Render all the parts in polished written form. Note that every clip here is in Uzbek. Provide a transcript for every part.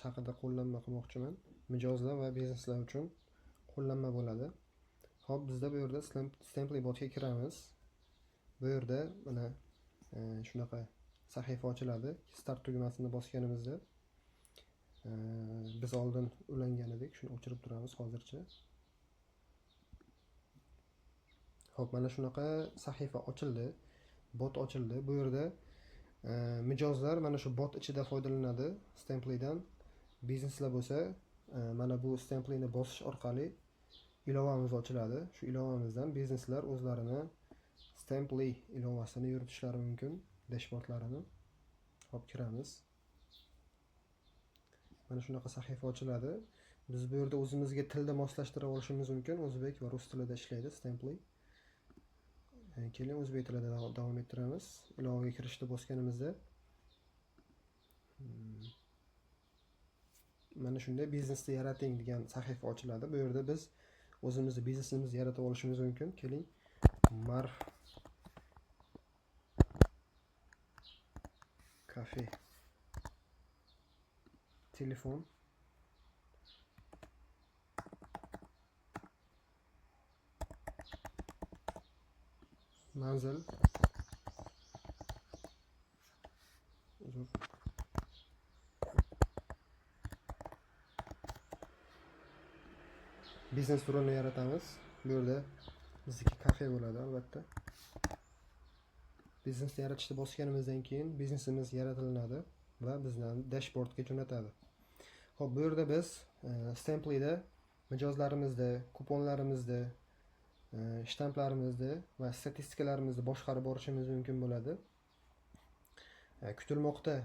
haqida qo'llanma qilmoqchiman. Mijozlar va bizneslar uchun qo'llanma bo'ladi. Xo'p, bizda bu yerda Stamply botga kiramiz. Bu yerda mana shunaqa sahifa ochiladi. Start tugmasini bosganimizda biz oldin ulangan edik, shuni o'chirib turamiz hozircha. Xo'p, mana shunaqa sahifa ochildi. Bot ochildi. Bu yerda mijozlar mana shu bot ichida foydalanadi Stamplydan. Bizneslar bo'lsa, mana bu Stamplyni bosish orqali ilovamiz ochiladi. Shu ilovamizdan bizneslar o'zlarini Stamply ilovasini yuritishlari mumkin, dashbordlarini. Hop, kiramiz. Mana shunaqa sahifa ochiladi. Biz bu yerda o'zimizga tilda moslashtira olishimiz mumkin. O'zbek va rus tilida ishlaydi Stamply. Keling, o'zbek tilida davom ettiramiz. Ilovaga kirishni bosganimizda mana shunday biznesni yarating degan sahifa ochiladi. Bu yerda biz o'zimizni biznesimizni yaratib olishimiz mumkin. Keling, Marf Cafe telefon manzil biznes turini yaratamiz. Bu yerda bizniki kafe bo'ladi albatta. Biznesni yaratishni bosganimizdan keyin biznesimiz yaratilinadi va bizlarni dashbordga jo'natadi. Xo'p, bu yerda biz Stamplyda mijozlarimizda, kuponlarimizda, shtamplarimizni va statistikalarimizni boshqarib borishimiz mumkin bo'ladi. Kutilmoqda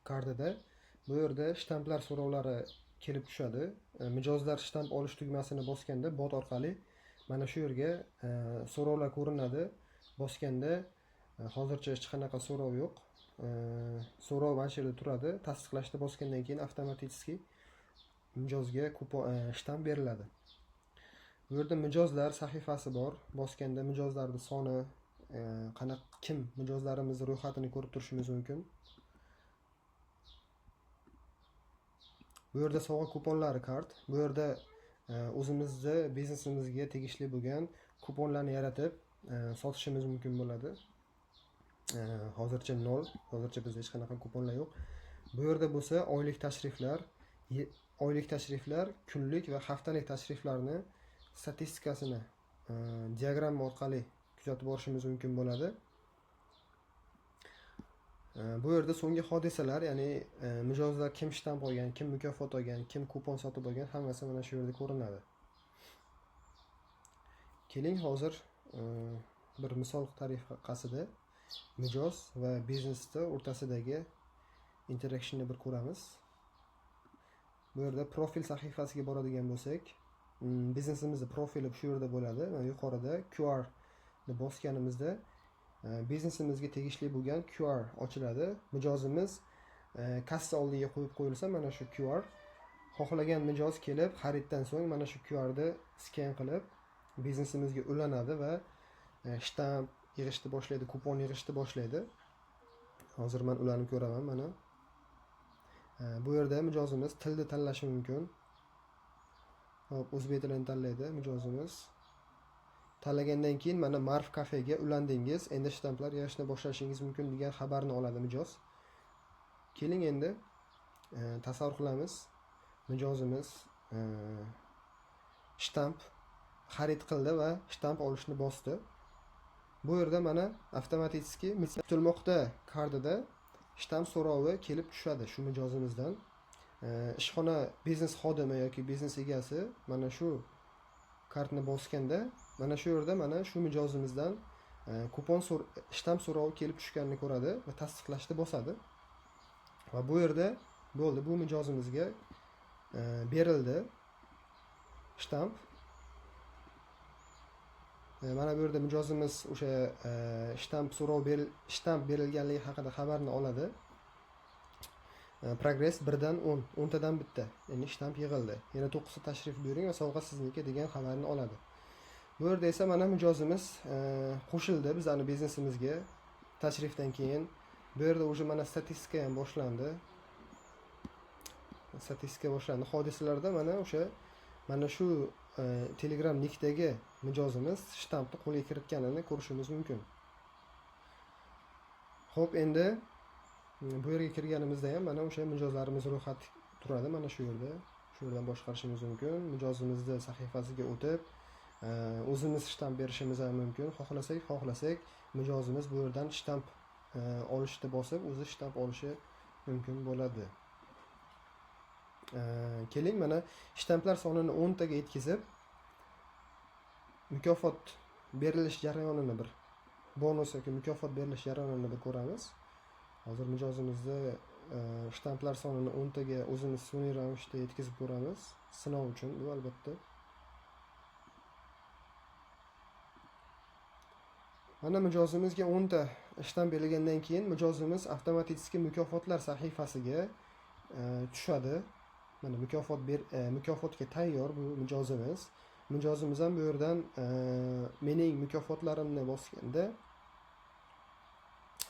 kartida bu yerda shtamplar so'rovlari kelib tushadi. Mijozlar shtamp olish tugmasini bosganda bot orqali mana shu yerga so'rovlar ko'rinadi. Bosganda hozircha hech qanaqa so'rov yo'q. So'rov mana shu yerda turadi. Tasdiqlashni bosgandan keyin avtomatik mijozga kupon shtamp beriladi. Bu yerda mijozlar sahifasi bor. Bosganda mijozlarning soni, kim mijozlarimizni ro'yxatini ko'rib turishimiz mumkin. Bu yerda sovg'a kuponlari kart. Bu yerda o'zimizni biznesimizga tegishli bo'lgan kuponlarni yaratib sotishimiz mumkin bo'ladi. Hozircha 0, hozircha bizda hech qanaqa kuponlar yo'q. Bu yerda bo'lsa oylik tashriflar, kunlik va haftalik tashriflarni statistikasini diagramma orqali kuzatib borishimiz mumkin bo'ladi. Bu yerda so'nggi hodisalar, ya'ni mijozlar kim shtamp olgan, kim mukofot olgan, kim kupon sotib olgan, hammasi mana shu yerda ko'rinadi. Keling, hozir bir misol tariqasida mijoz va biznesda o'rtasidagi interactionni bir ko'ramiz. Bu yerda profil sahifasiga boradigan bo'lsak, biznesimizning profili shu yerda bo'ladi. Yuqorida QR ni bosganimizda biznesimizga tegishli bo'lgan QR ochiladi. Mijozimiz kassa oldiga qo'yib qo'yilsa, mana shu QR xohlagan mijoz kelib, xariddan so'ng mana shu QR ni sken qilib biznesimizga ulanadi va shtamp yig'ishni boshlaydi, kupon yig'ishni boshlaydi. Hozir men ulanib ko'raman mana. Bu yerda mijozimiz tilni tanlashi mumkin. Hop, o'zbek tilini tanlaydi mijozimiz. Tanlagandan keyin mana Marf kafega ulandingiz, endi shtamplar yig'ishni boshlashingiz mumkin degan xabarni oladi mijoz. Keling, endi tasavvur qilamiz. Mijozimiz shtamp xarid qildi va shtamp olishni bosdi. Bu yerda mana avtomatik kutilmoqda kartida shtamp so'rovi kelib tushadi shu mijozimizdan. Ishxona biznes xodimi yoki biznes egasi mana shu kartni bosganda mana shu yerda mana shu mijozimizdan kupon shtamp so'rovi kelib tushganini ko'radi va tasdiqlashni bosadi. Va bu yerda bo'ldi, bu mijozimizga berildi shtamp. Mana bu yerda mijozimiz o'sha shtamp berilganligi haqida xabarni oladi. Progress 1 dan 10, 10 tadan bitta. Ya'ni shtamp yig'ildi. Yana 9 ta tashrif buyuring va sovg'a sizniki degan xabarni oladi. Bu yerda esa mana mijozimiz qo'shildi bizning biznesimizga tashrifdan keyin. Bu yerda o'sha mana statistika ham boshlandi. statistika boshlandi. Hodisalarda mana shu Telegram nickdagi mijozimiz shtampni qo'lga kiritganini ko'rishimiz mumkin. Xo'p, endi bu yerga kirganimizda ham mana o'sha mijozlarimiz ro'yxati turadi. Mana shu yerda. Shu yerdan boshqarishimiz mumkin. Mijozimizni sahifasiga o'tib, o'zimiz shtamp berishimiz ham mumkin. Xohlasak mijozimiz bu yerdan shtamp olishni bosib, o'zi shtamp olishi mumkin bo'ladi. Keling, mana shtamplar sonini 10 taga yetkazib, mukofot berilish jarayonini bonus yoki mukofot berilish jarayonini ko'ramiz. Hozir mijozimizni shtamplar sonini 10 taga o'zimiz sun'iy ravishda yetkazib ko'ramiz. Sinov uchun bu albatta. Mana mijozimizga 10 ta shtamp berilgandan keyin mijozimiz avtomatik mukofotlar sahifasiga tushadi. Mana mukofotga tayyor bu mijozimiz. Mijozimiz ham bu yerdan mening mukofotlarimni bosganda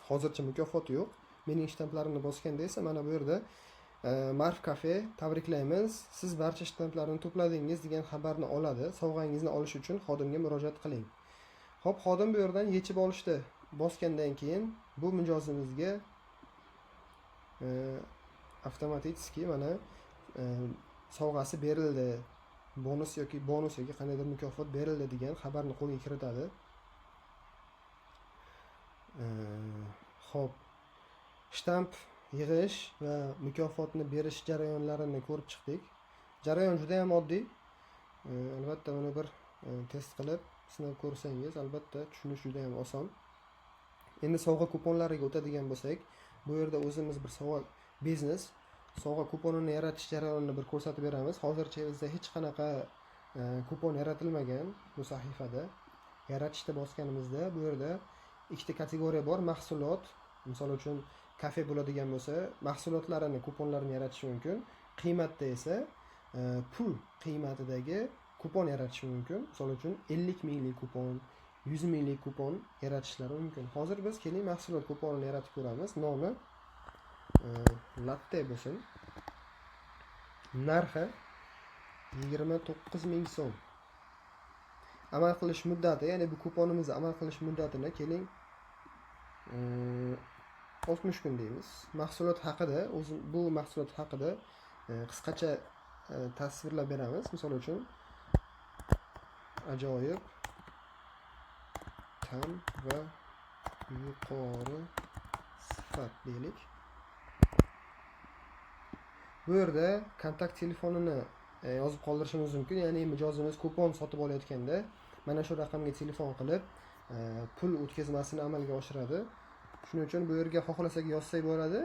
hozircha mukofot yo'q. Mening shtamplarimni bosganda esa mana bu yerda Marf Cafe tabriklaymiz. Siz barcha shtamplarni to'pladingiz degan xabarni oladi. Sovg'angizni olish uchun xodimga murojaat qiling. Xo'p, xodim bu yerdan yechib olishni bosgandan keyin bu mijozimizga avtomatik mana sovg'asi berildi, bonus yoki qandaydir mukofot berildi degan xabarni qo'lga kiritadi. Xo'p, shtamp yig'ish va mukofotni berish jarayonlarini ko'rib chiqdik. Jarayon juda ham oddiy. Albatta buni bir test qilib sinab ko'rsangiz albatta tushunish juda ham oson. Endi sovg'a kuponlariga o'tadigan bo'lsak, bu yerda o'zimiz bir sovg'a kuponini yaratish jarayonini ko'rsatib beramiz. Hozircha bizda hech qanaqa kupon yaratilmagan bu sahifada. Yaratishni bosganimizda bu yerda ikkita kategoriya bor. Mahsulot, misol uchun kafe bo'ladigan bo'lsa, mahsulotlarini, kuponlarini yaratish mumkin. Qiymatda esa pul qiymatidagi kupon yaratish mumkin. Misol uchun 50 minglik kupon, 100 minglik kupon yaratishlari mumkin. Hozir biz keling mahsulot kuponini yaratib ko'ramiz. Nomi latte bo'lsin. Narxi 29 ming so'm. Amal qilish muddati, ya'ni bu kuponimizni amal qilish muddatini keling 60 kun deymiz. Mahsulot haqida, bu mahsulot haqida qisqacha tasvirlab beramiz. Misol uchun ajoyib tam va yuqori sifat deylik. Bu yerda kontakt telefonini yozib qoldirishimiz mumkin. Ya'ni mijozimiz kupon sotib olayotganda mana shu raqamga telefon qilib pul o'tkazmasini amalga oshiradi. Shuning uchun bu yerga xohlasak yozsak bo'ladi.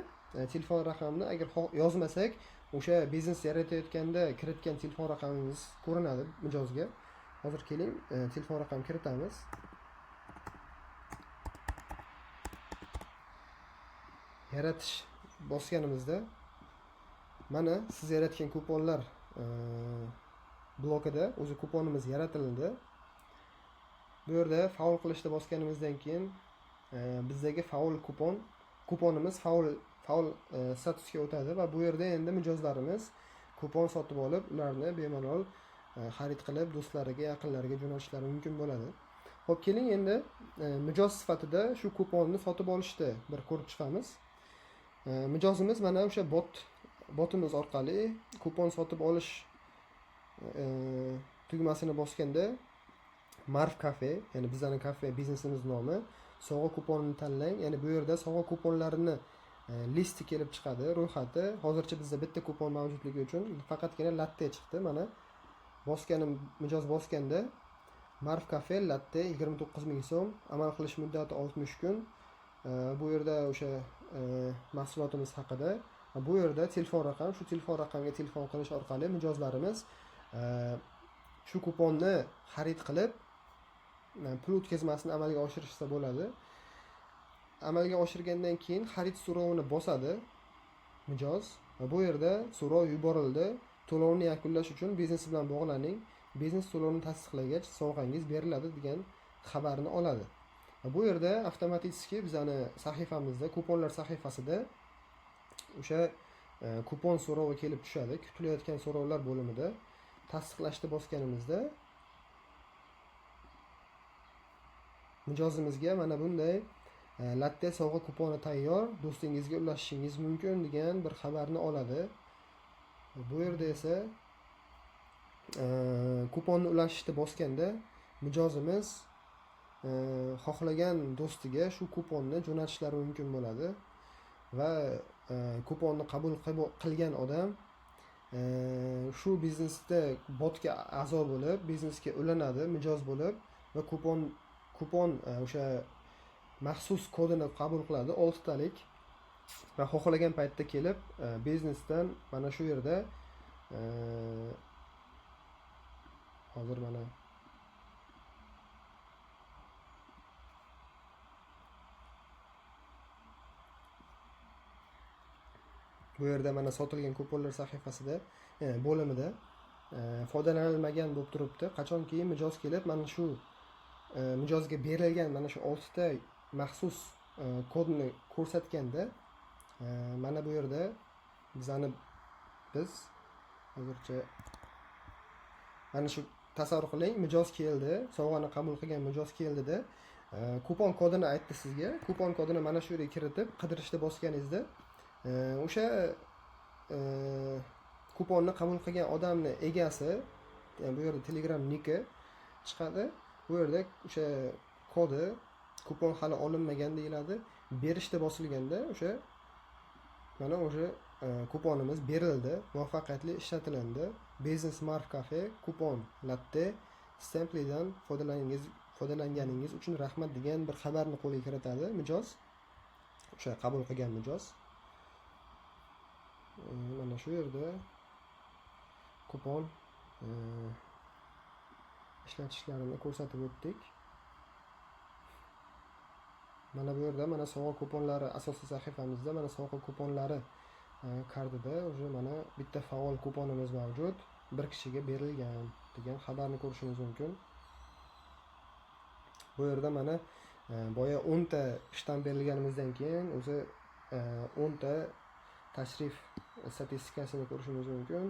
Telefon raqamini agar yozmasak, o'sha biznes yaratayotganda kiritgan telefon raqamimiz ko'rinadi mijozga. Hozir keling, telefon raqamini kiritamiz. Yaratish bosganimizda mana siz yaratgan kuponlar blokida o'zi kuponimiz yaratildi. Bu yerda faul qilishni bosganimizdan keyin bizdagi kuponimiz faul statusga o'tadi va bu yerda endi mijozlarimiz kupon sotib olib, ularni bemalol xarid qilib do'stlariga, yaqinlariga jo'natishlari mumkin bo'ladi. Xo'p, keling endi mijoz sifatida shu kuponni sotib olishni ko'rib chiqamiz. Mijozimiz mana o'sha botimiz orqali kupon sotib olish tugmasini bosganda Marf Cafe, ya'ni bizning kafe biznesimiz nomi, sovg'a kuponini tanlang. Ya'ni bu yerda sovg'a kuponlarini listi kelib chiqadi, ro'yxati. Hozircha bizda bitta kupon mavjudligi uchun faqatgina latte chiqdi. Mana mijoz bosganda Marf Cafe latte 29 ming so'm, amal qilish muddati 60 kun. Bu yerda o'sha mahsulotimiz haqida, bu yerda telefon raqam, shu telefon raqamga telefon qilish orqali mijozlarimiz shu kuponni xarid qilib pul o'tkazmasini amalga oshirishsa bo'ladi. Amalga oshirgandan keyin xarid so'rovini bosadi mijoz va bu yerda so'rov yuborildi. To'lovni yakunlash uchun biznes bilan bog'laning. Biznes to'lovini tasdiqlagach sovg'angiz beriladi degan xabarni oladi. Bu yerda avtomatik bizning sahifamizda, kuponlar sahifasida o'sha kupon so'rovi kelib tushadi. Kutilayotgan so'rovlar bo'limida tasdiqlashni bosganimizda mijozimizga mana bunday latte sovg'a kuponi tayyor, do'stingizga ulashishingiz mumkin degan bir xabarni oladi. Bu yerda esa kuponni ulashishni bosganda mijozimiz xohlagan do'stiga shu kuponni jo'natishlari mumkin bo'ladi va kuponni qabul qilgan odam shu biznesda botga a'zo bo'lib, biznesga ulanadi mijoz bo'lib va kupon o'sha maxsus kodini qabul qiladi 6 talik va xohlagan paytda kelib biznesdan mana shu yerda hozir mana bu yerda mana sotilgan kuponlar sahifasida bo'limida foydalanilmagan bo'lib turibdi. Qachonki mijoz kelib mana shu mijozga berilgan mana shu 6 ta maxsus kodni ko'rsatganda mana bu yerda biz hozircha mana shu tasavvur qiling, mijoz keldi, sovg'ani qabul qilgan mijoz keldida kupon kodini aytdi sizga. Kupon kodini mana shu yerga kiritib qidirishni bosganingizda o'sha kuponni qabul qilgan odamni egasi, bu yerda Telegram niki chiqadi. Bu yerda o'sha kodi kupon hali olinmagan deyiladi. Berishda bosilganda o'sha mana o'sha kuponimiz berildi, muvaffaqiyatli ishlatiladi. Business Marf Cafe kupon latte stemplidan foydalanganingiz uchun rahmat degan bir xabarni qo'lga kiritadi mijoz. O'sha qabul qilgan mijoz. Mana shu yerda kupon ishlatishlarini ko'rsatib o'tdik. Mana bu yerda mana sovg'a kuponlari asosiy sahifamizda mana sovg'a kuponlari kardida o'sha mana bitta faol kuponimiz mavjud, bir kishiga berilgan degan xabarni ko'rishingiz mumkin. Bu yerda mana boya 10 ta ishdan berilganimizdan keyin o'zi 10 ta tashrif statistikasini ko'rishingiz mumkin.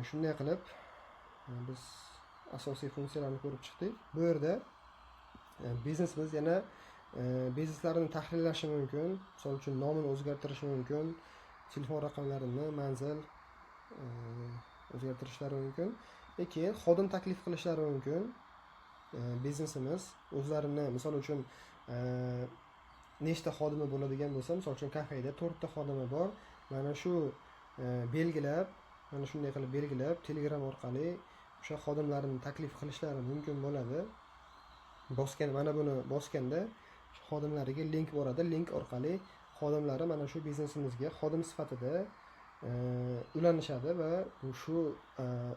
Shunday qilib biz asosiy funksiyalarni ko'rib chiqdik. Bu yerda biznesimiz yana bizneslarini tahrirlashi mumkin. Misol uchun nomini o'zgartirishi mumkin, telefon raqamlarini, manzil o'zgartirishlari mumkin. Keyin xodim taklif qilishlari mumkin. Biznesimiz o'zlarini misol uchun nechta xodimi bo'ladigan bo'lsa, misol uchun kafeda 4 ta xodimi bor. Mana shu belgilab, mana shunday qilib belgilab Telegram orqali o'sha xodimlarini taklif qilishlari mumkin bo'ladi. Mana buni bosganda xodimlariga link boradi. Link orqali xodimlari mana shu biznesimizga xodim sifatida ulanishadi va shu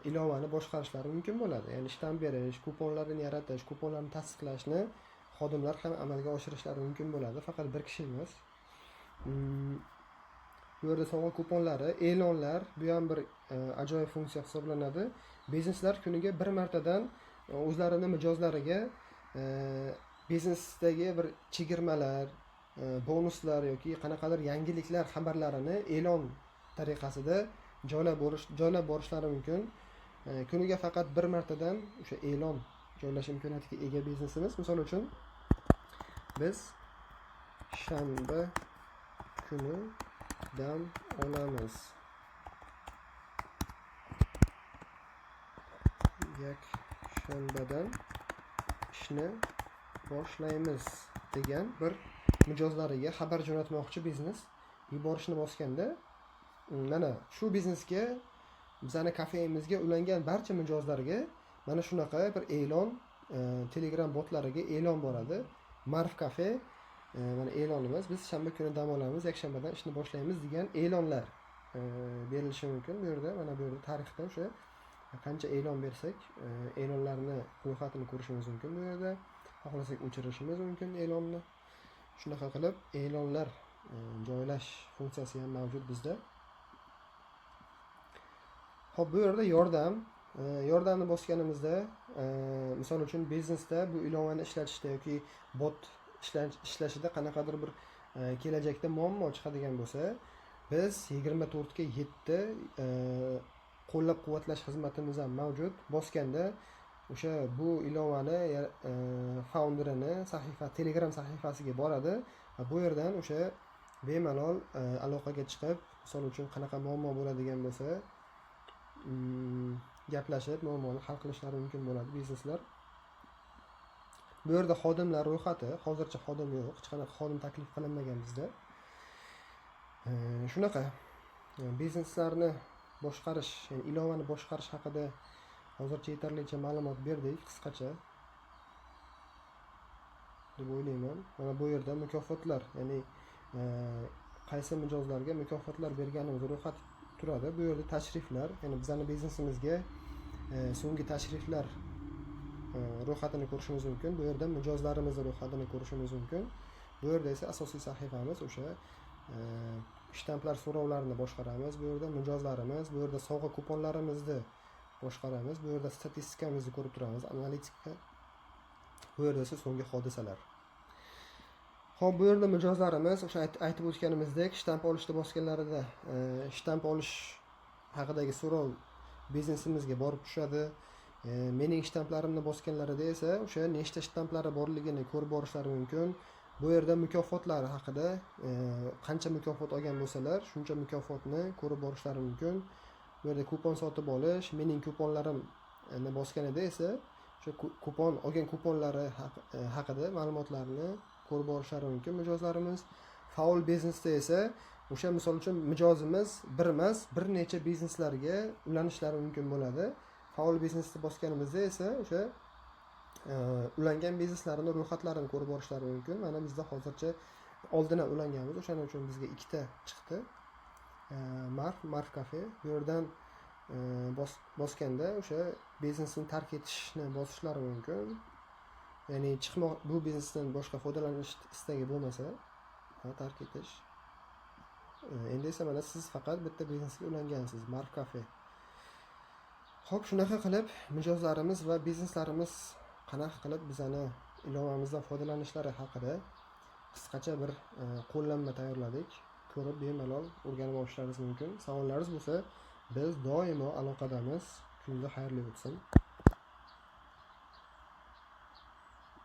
ilovani boshqarishlari mumkin bo'ladi. Ya'ni shtamp berish, kuponlarni yaratish, kuponlarni tasdiqlashni xodimlar ham amalga oshirishlari mumkin bo'ladi. Faqat bir kishi emas. Bu yerda sovg'a kuponlari, e'lonlar, bu ham bir ajoyib funksiya hisoblanadi. Bizneslar kuniga bir martadan o'zlarini mijozlariga biznesdagi bir chegirmalar, bonuslar yoki qanaqadir yangiliklar xabarlarini e'lon tariqasida joylab borishlari mumkin. Kuniga faqat bir martadan o'sha e'lon joylash imkoniyatiga ega biznesimiz. Misol uchun biz shanba kuni dam olamiz. Yakshanbadan ishni boshlaymiz degan bir mijozlariga xabar jo'natmoqchi biznes yuborishni bosganda mana shu biznesga, bizning kafemizga ulangan barcha mijozlarga mana shunaqa bir e'lon Telegram botlariga e'lon boradi. Marf Cafe mana e'lonimiz, biz shanba kuni dam olamiz, yakshanbadan ishni boshlaymiz degan e'lonlar berilishi mumkin. Bu yerda mana bu yerda tarixda o'sha qancha e'lon bersak, e'lonlarni ro'yxatini ko'rishimiz mumkin. Bu yerda xohlasak o'chirishimiz mumkin e'lonni. Shunaqa qilib e'lonlar joylash funksiyasi ham mavjud bizda. Xo'p, bu yerda yordamni bosganimizda, misol uchun biznesda bu ilovani ishlatishda yoki bot ishlashida qanaqadir bir kelajakda muammo chiqadigan bo'lsa, Biz 24 ga 7 qo'llab-quvvatlash xizmatimiz ham mavjud. Bosganda o'sha bu ilovani founderini Telegram sahifasiga boradi va bu yerdan o'sha bemalol aloqaga chiqib, misol uchun qanaqa muammo bo'ladigan bo'lsa, gaplashib muammoni hal qilishlari mumkin bo'ladi bizneslar. Bu yerda xodimlar ro'yxati, hozircha xodim yo'q, hech qanaqa xodim taklif qilinmagan bizda. Shunaqa bizneslarni boshqarish, ya'ni ilovani boshqarish haqida hozircha yetarlicha ma'lumot berdik, qisqacha deb o'ylayman. Mana bu yerda mukofotlar, ya'ni qaysi mijozlarga mukofotlar berganimiz ro'yxati turadi. Bu yerda tashriflar, ya'ni bizning biznesimizga so'nggi tashriflar ro'yxatini ko'rishimiz mumkin. Bu yerda mijozlarimizni ro'yxatini ko'rishimiz mumkin. Bu yerda esa asosiy sahifamiz, o'sha shtamplar so'rovlarini boshqaramiz. Bu yerda mijozlarimiz, bu yerda sovg'a kuponlarimizni boshqaramiz. Bu yerda statistikamizni ko'rib turamiz, analitika. Bu yerda esa so'nggi hodisalar. Xo'p, bu yerda mijozlarimiz o'sha aytib o'tganimizdek, shtamp olishda bosganlarida shtamp olish haqidagi so'rov biznesimizga borib tushadi. Mening shtamplarimni bosganlarida esa o'sha nechta shtamplari borligini ko'rib borishlari mumkin. Bu yerda mukofotlari haqida qancha mukofot olgan bo'lsalar, shuncha mukofotni ko'rib borishlari mumkin. Bu yerda kupon sotib olish, mening kuponlarimni bosganida esa o'sha kupon olgan kuponlari haqida ma'lumotlarni ko'rib borishlari mumkin mijozlarimiz. Faol biznesda esa o'sha misol uchun mijozimiz bir emas, bir necha bizneslarga ulanishlari mumkin bo'ladi. Faol biznesni bosganimizda esa o'sha ulangan bizneslarini ro'yxatlarini ko'rib borishlari mumkin. Mana bizda hozircha oldin ulanganmiz, o'shaning uchun bizga ikkita chiqdi. Marf Cafe. Bu yerdan bosganda o'sha biznesni tark etishni bosishlari mumkin. Ya'ni bu biznesdan boshqa foydalanish istagi bo'lmasa, tark etish. Endi esa mana siz faqat bitta biznesga ulangansiz, Marf Cafe. Xo'p, shunaqa qilib mijozlarimiz va bizneslarimiz qanaqa qilib bizani ilovamizdan foydalanishlari haqida qisqacha bir qo'llanma tayyorladik. Ko'rib bemalol o'rganib olishlaringiz mumkin. Savollaringiz bo'lsa, biz doimo aloqadamiz. Kuningiz xayrli o'tsin.